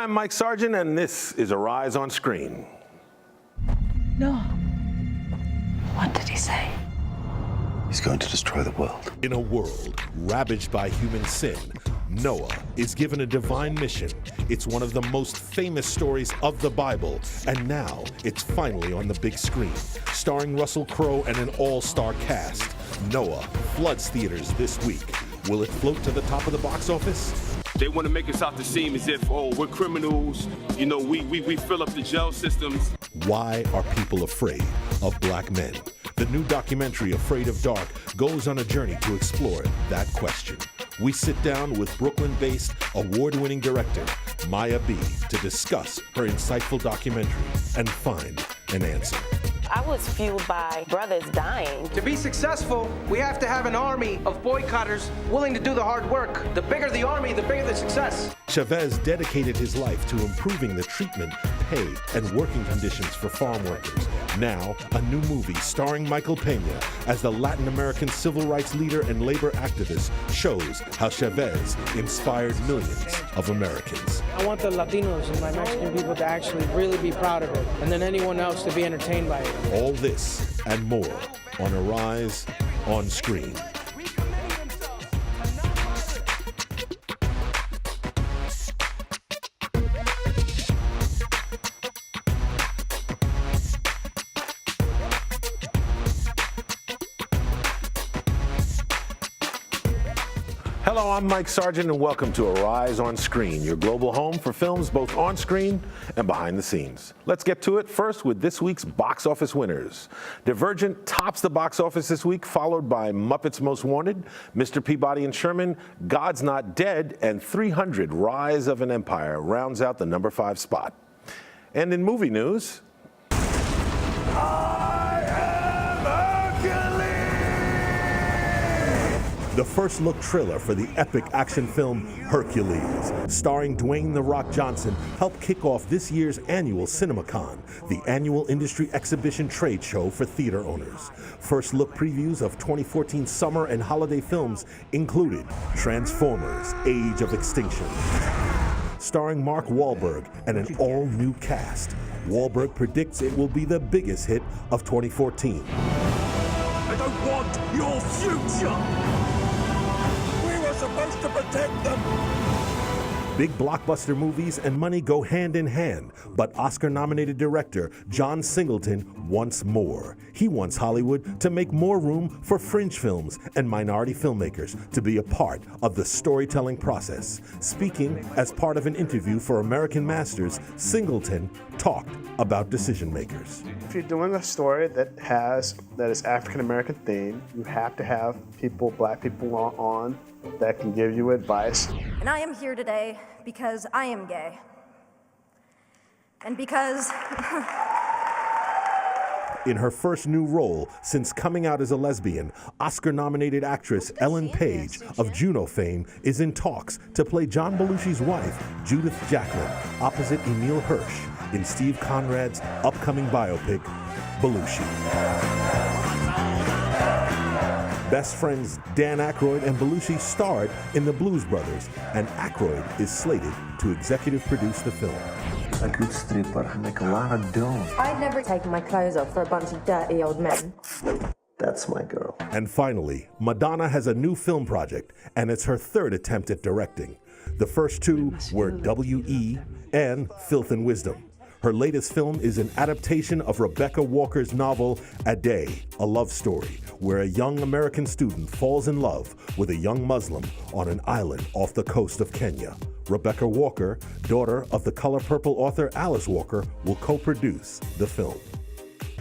I'm Mike Sargent, and this is Arise on Screen. No. What did he say? He's going to destroy the world. In a world ravaged by human sin, Noah is given a divine mission. It's one of the most famous stories of the Bible, and now it's finally on the big screen. Starring Russell Crowe and an all-star cast, Noah floods theaters this week. Will it float to the top of the box office? They want to make us out to seem as if, oh, we're criminals. You know, we fill up the jail systems. Why are people afraid of black men? The new documentary, Afraid of Dark, goes on a journey to explore that question. We sit down with Brooklyn-based, award-winning director Mya B to discuss her insightful documentary and find an answer. I was fueled by brothers dying. To be successful, we have to have an army of boycotters willing to do the hard work. The bigger the army, the bigger the success. Chavez dedicated his life to improving the treatment, pay, and working conditions for farm workers. Now, a new movie starring Michael Pena as the Latin American civil rights leader and labor activist shows how Chavez inspired millions of Americans. I want the Latinos and my Mexican people to actually really be proud of it, and then anyone else to be entertained by it. All this and more on Arise on Screen. Hello, I'm Mike Sargent, and welcome to Arise on Screen, your global home for films both on screen and behind the scenes. Let's get to it first with this week's box office winners. Divergent tops the box office this week, followed by Muppets Most Wanted, Mr. Peabody and Sherman, God's Not Dead, and 300 Rise of an Empire rounds out the number 5 spot. And in movie news, the first look trailer for the epic action film Hercules, starring Dwayne "The Rock" Johnson, helped kick off this year's annual CinemaCon, the annual industry exhibition trade show for theater owners. First look previews of 2014 summer and holiday films included Transformers: Age of Extinction, starring Mark Wahlberg and an all-new cast. Wahlberg predicts it will be the biggest hit of 2014. I don't want your future! Supposed to protect them. Big blockbuster movies and money go hand in hand, but Oscar-nominated director John Singleton wants more. He wants Hollywood to make more room for fringe films and minority filmmakers to be a part of the storytelling process. Speaking as part of an interview for American Masters, Singleton talked about decision makers. If you're doing a story that is African-American themed, you have to have black people on that can give you advice. And I am here today because I am gay. And because... In her first new role since coming out as a lesbian, Oscar-nominated actress Ellen Page of Juno fame is in talks to play John Belushi's wife, Judith Jacklin, opposite Emile Hirsch in Steve Conrad's upcoming biopic, Belushi. Best friends Dan Aykroyd and Belushi starred in The Blues Brothers, and Aykroyd is slated to executive produce the film. A good stripper, make a lot of dough. I'd never take my clothes off for a bunch of dirty old men. That's my girl. And finally, Madonna has a new film project, and it's her third attempt at directing. The first two were W.E. and Filth and Wisdom. Her latest film is an adaptation of Rebecca Walker's novel, A Day, a Love Story, where a young American student falls in love with a young Muslim on an island off the coast of Kenya. Rebecca Walker, daughter of The Color Purple author Alice Walker, will co-produce the film.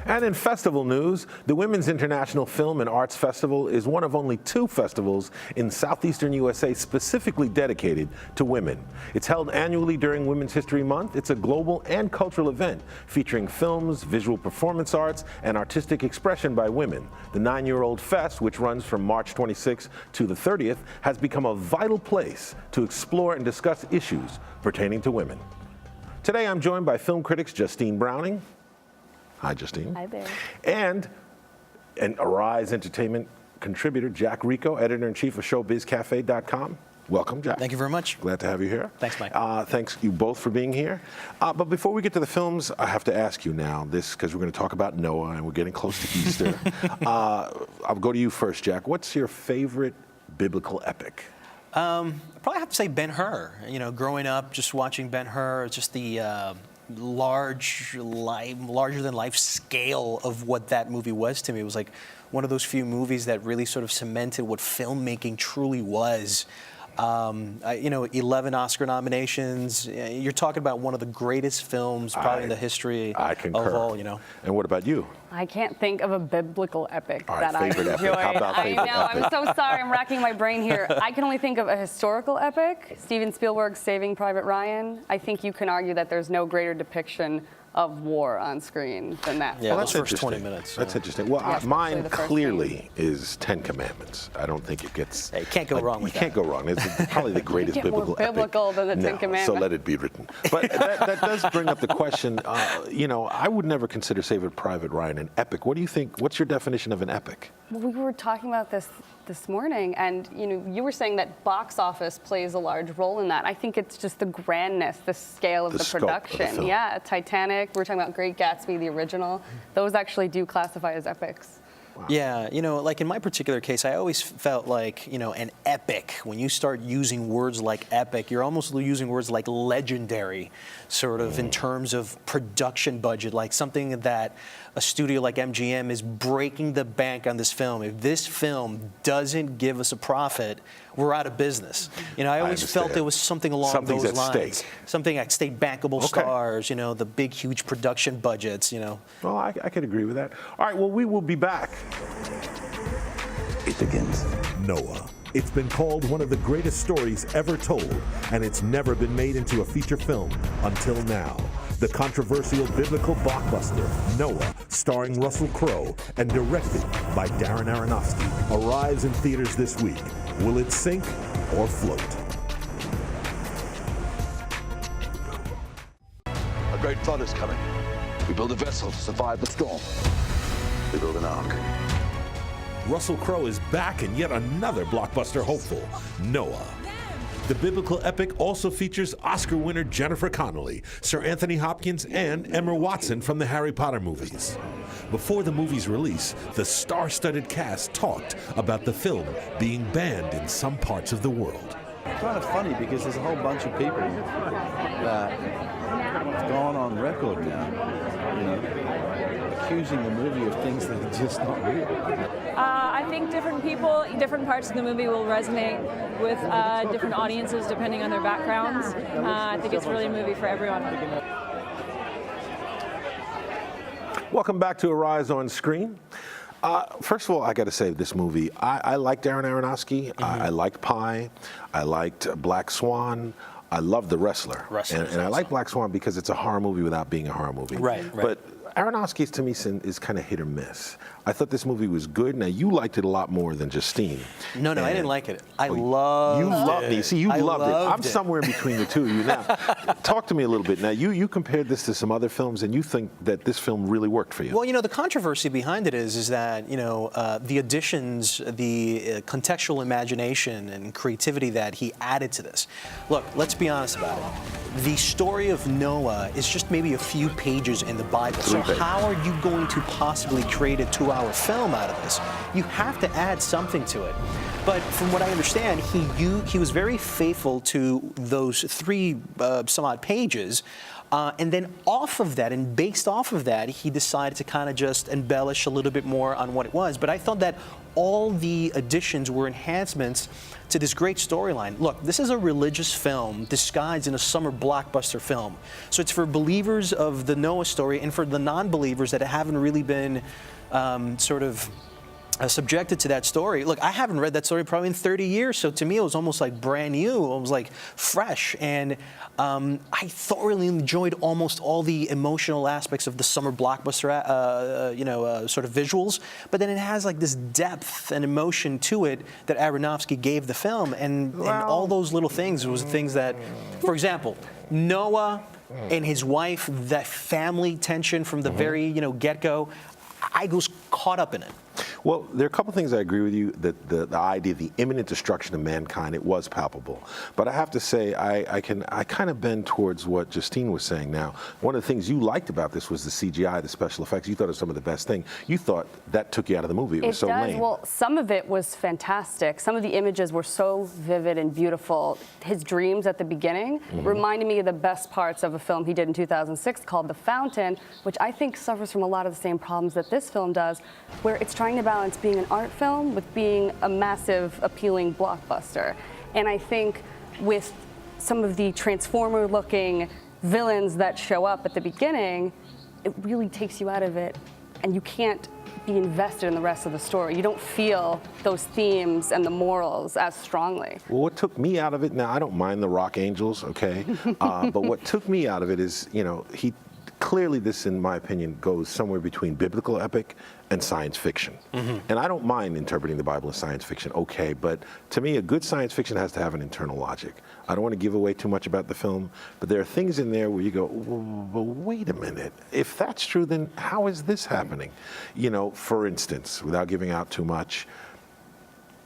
And in festival news, the Women's International Film and Arts Festival is one of only 2 festivals in southeastern USA specifically dedicated to women. It's held annually during Women's History Month. It's a global and cultural event featuring films, visual performance arts, and artistic expression by women. The 9-year-old fest, which runs from March 26th to the 30th, has become a vital place to explore and discuss issues pertaining to women. Today, I'm joined by film critics Justine Browning. Hi, Justine. Hi there. And an Arise Entertainment contributor, Jack Rico, editor-in-chief of ShowBizCafe.com. Welcome, Jack. Thank you very much. Glad to have you here. Thanks, Mike. Thanks you both for being here. But before we get to the films, I have to ask you now this, because we're going to talk about Noah and we're getting close to Easter. I'll go to you first, Jack. What's your favorite biblical epic? I probably have to say Ben-Hur. You know, growing up, just watching Ben-Hur, just the larger than life scale of what that movie was to me. It was like one of those few movies that really sort of cemented what filmmaking truly was. 11 Oscar nominations. You're talking about one of the greatest films probably in the history of all, you know. And what about you? I can't think of a biblical epic All right, that I favorite enjoy. epic. How about favorite I know, epic? I'm so sorry, I'm racking my brain here. I can only think of a historical epic, Steven Spielberg's Saving Private Ryan. I think you can argue that there's no greater depiction of war on screen than that. Yeah, Well, those that's first 20 interesting. minutes. That's interesting. Well, Yeah, mine especially the first clearly is Ten Commandments. I don't think it gets. Hey, you can't go wrong with You can't go wrong. It's probably the greatest Get more biblical biblical epic. than the Ten No, Commandments. So let it be written. But that does bring up the question. I would never consider Saving Private Ryan an epic. What do you think? What's your definition of an epic? Well, we were talking about this morning, and you were saying that box office plays a large role in that. I think it's just the grandness, the scale of the scope of the production. film. Yeah, Titanic. We were talking about Great Gatsby, the original. Those actually do classify as epics. Wow. Yeah, like in my particular case, I always felt like, an epic, when you start using words like epic, you're almost using words like legendary, sort of in terms of production budget, like something that a studio like MGM is breaking the bank on this film. If this film doesn't give us a profit, we're out of business. I always felt there was something along those lines. Stake. Something at stake, bankable stars, the big, huge production budgets, Well, I could agree with that. All right, well, we will be back. It begins. Noah. It's been called one of the greatest stories ever told, and it's never been made into a feature film until now. The controversial biblical blockbuster, Noah, starring Russell Crowe and directed by Darren Aronofsky, arrives in theaters this week. Will it sink or float? A great flood is coming. We build a vessel to survive the storm. We build an ark. Russell Crowe is back in yet another blockbuster hopeful, Noah. The biblical epic also features Oscar winner Jennifer Connelly, Sir Anthony Hopkins, and Emma Watson from the Harry Potter movies. Before the movie's release, the star-studded cast talked about the film being banned in some parts of the world. It's kind of funny because there's a whole bunch of people that have gone on record now, accusing the movie of things that are just not real. I think different people, different parts of the movie will resonate with different audiences depending on their backgrounds. I think it's really a movie for everyone. Welcome back to Arise on Screen. First of all, I got to say, this movie, I liked Darren Aronofsky. I liked Pi. I liked Black Swan. I love The Wrestler. And I like Black Swan because it's a horror movie without being a horror movie. Right. But Aronofsky, to me, is kind of hit or miss. I thought this movie was good. Now, you liked it a lot more than Justine. No, I didn't like it. I loved it. You loved it. See, you loved it. I'm it. somewhere in between the two of you. Now, talk to me a little bit. Now, you compared this to some other films, and you think that this film really worked for you. Well, the controversy behind it is that, the additions, the contextual imagination and creativity that he added to this. Look, let's be honest about it. The story of Noah is just maybe a few pages in the Bible. So how are you going to possibly create a 2-hour film out of this? You have to add something to it. But from what I understand, he was very faithful to those 3 some odd pages. And then off of that, and based off of that, he decided to kind of just embellish a little bit more on what it was. But I thought that all the additions were enhancements to this great storyline. Look, this is a religious film disguised in a summer blockbuster film. So it's for believers of the Noah story and for the non-believers that haven't really been subjected to that story. Look, I haven't read that story probably in 30 years, so to me it was almost like brand new, it was like fresh, and I thoroughly enjoyed almost all the emotional aspects of the summer blockbuster, sort of visuals, but then it has like this depth and emotion to it that Aronofsky gave the film, and all those little things was things that, for example, Noah and his wife, that family tension from the very, get-go, I was caught up in it. Well, there are a couple things I agree with you, that the idea, the imminent destruction of mankind, it was palpable. But I have to say, I kind of bend towards what Justine was saying now. One of the things you liked about this was the CGI, the special effects. You thought it was some of the best thing. You thought that took you out of the movie. It was so lame. Well, some of it was fantastic. Some of the images were so vivid and beautiful. His dreams at the beginning reminded me of the best parts of a film he did in 2006 called The Fountain, which I think suffers from a lot of the same problems that this film does, where it's trying to balance being an art film with being a massive, appealing blockbuster. And I think with some of the Transformer-looking villains that show up at the beginning, it really takes you out of it, and you can't be invested in the rest of the story. You don't feel those themes and the morals as strongly. Well, what took me out of it, now I don't mind the Rock Angels, okay, but what took me out of it is, you know, clearly this, in my opinion, goes somewhere between biblical epic and science fiction. And I don't mind interpreting the Bible as science fiction, okay, but to me, a good science fiction has to have an internal logic. I don't want to give away too much about the film, but there are things in there where you go, well, wait a minute. If that's true, then how is this happening? You know, for instance, without giving out too much,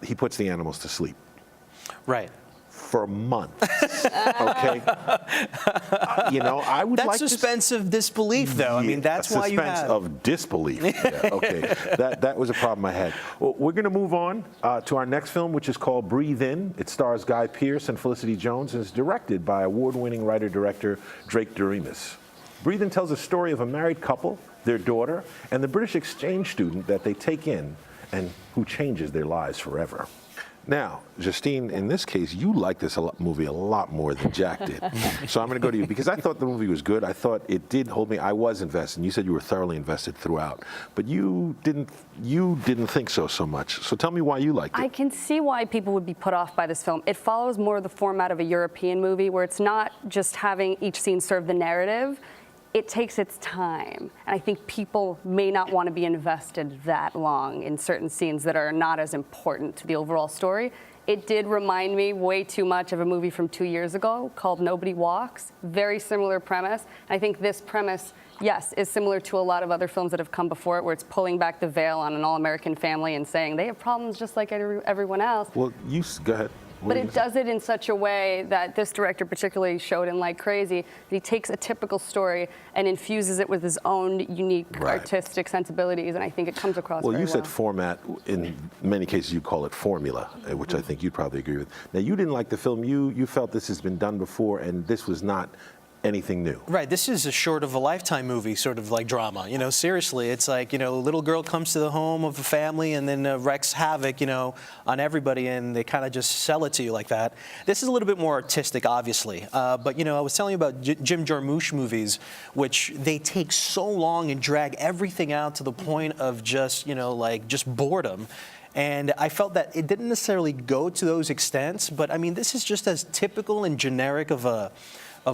he puts the animals to sleep. Right. For months, okay? You know, I would like That's suspense of disbelief, though. I mean, that's why you have... Suspense of disbelief. Yeah, okay, that was a problem I had. Well, we're going to move on to our next film, which is called Breathe In. It stars Guy Pearce and Felicity Jones and is directed by award-winning writer-director Drake Doremus. Breathe In tells a story of a married couple, their daughter, and the British exchange student that they take in and who changes their lives forever. Now, Justine, in this case, you like this movie a lot more than Jack did. So I'm going to go to you, because I thought the movie was good. I thought it did hold me. I was invested. You said you were thoroughly invested throughout. But you didn't think so much. So tell me why you liked it. I can see why people would be put off by this film. It follows more of the format of a European movie, where it's not just having each scene serve the narrative. It takes its time, and I think people may not want to be invested that long in certain scenes that are not as important to the overall story. It did remind me way too much of a movie from 2 years ago called Nobody Walks. Very similar premise. I think this premise, yes, is similar to a lot of other films that have come before it, where it's pulling back the veil on an all-American family and saying they have problems just like everyone else. Well, go ahead. But it does it in such a way that this director particularly showed in Like Crazy, that he takes a typical story and infuses it with his own unique artistic sensibilities, and I think it comes across very well. Well, you said format. In many cases, you call it formula, which I think you'd probably agree with. Now, you didn't like the film. You felt this has been done before, and this was not anything new. Right, this is a short of a Lifetime movie, sort of like drama. You know, seriously, it's like, you know, a little girl comes to the home of a family and then wreaks havoc, you know, on everybody, and they kind of just sell it to you like that. This is a little bit more artistic, obviously. But, you know, I was telling you about Jim Jarmusch movies, which they take so long and drag everything out to the point of just, you know, like just boredom. And I felt that it didn't necessarily go to those extents, but I mean, this is just as typical and generic of a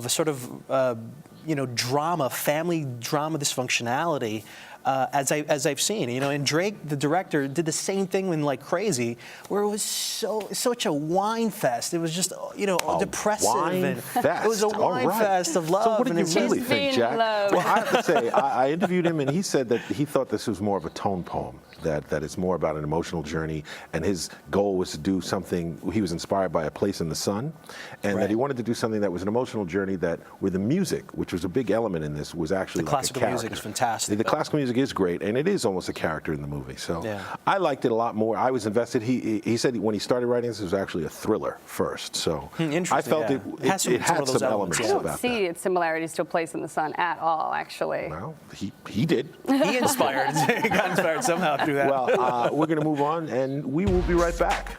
sort of, you know, drama, family drama dysfunctionality as I've seen. You know, and Drake, the director, did the same thing in Like Crazy, where it was such a wine fest. It was just, you know, depressive. Wine fest. It was a wine fest of love. So what did you really think, Jack? Well, I have to say, I interviewed him, and he said that he thought this was more of a tone poem, that it's more about an emotional journey, and his goal was to do something. He was inspired by A Place in the Sun, and that he wanted to do something that was an emotional journey, that where the music, which was a big element in this, was actually like a character. The classical music is fantastic. The classical music is great, and it is almost a character in the movie. So I liked it a lot more. I was invested. He said when he started writing this, it was actually a thriller first. So I felt it had some elements I don't see its similarities to A Place in the Sun at all, actually. Well, he did. He inspired. He got inspired somehow through that. Well, we're going to move on, and we will be right back.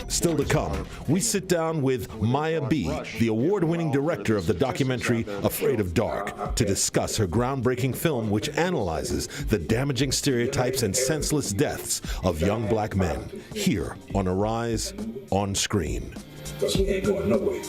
Still to come, we sit down with Mya B, the award-winning director of the documentary Afraid of Dark, to discuss her groundbreaking film, which analyzes the damaging stereotypes and senseless deaths of young black men, here on Arise on Screen. Because we ain't going nowhere.